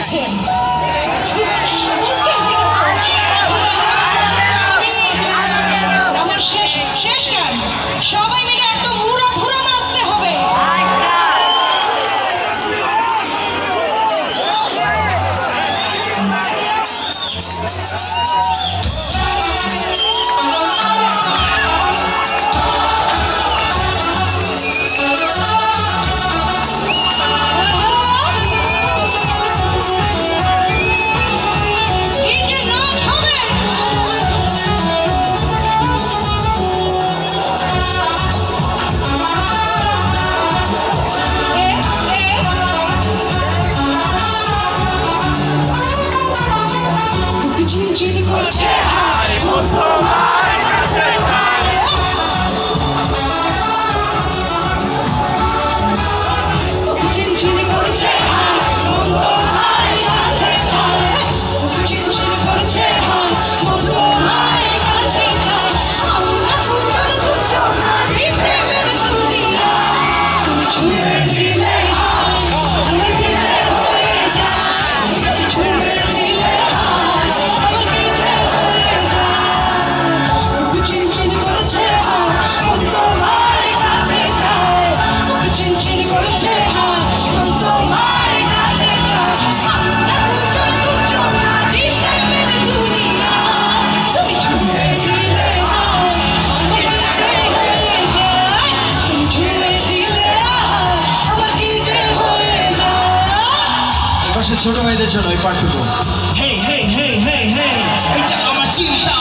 গেছেন। আমার শেষ গান, সবাই মিলে একদম উড়া ধুরা নাচতে হবে। চিনচিন করছে হায় মন তোমার কাছে যায়, চিনচিন করছে হায় মন তোমার কাছে যায়, চিনচিন করছে হায় মন তোমার কাছে যায়। আমরা দুজন নারী প্রেমের দুনিয়া, তুমি ছুঁয়ে দিলে হায় আমার দিলে হয়ে যায়, ছুঁয়ে দিলে হায় আমার দিলে হয়ে যায়। চিনচিন করছে হায় মন তোমার কাছে যায়, চিনচিন করছে হায় মন তোমার কাছে যায়। আমরা দুজন নারী প্রেমের দুনিয়া, তুমি ছুঁয়ে দিলে হায় আমার দিলে হয়ে যায়, তুমি ছুঁয়ে দিলে হায় আমার দিলে হয়ে যায়। এপাশে ছোট ভাইদের জন্য এই পাঠটুকু। হেই হেই হেই হেই হেই, এটা আমার চিন্তা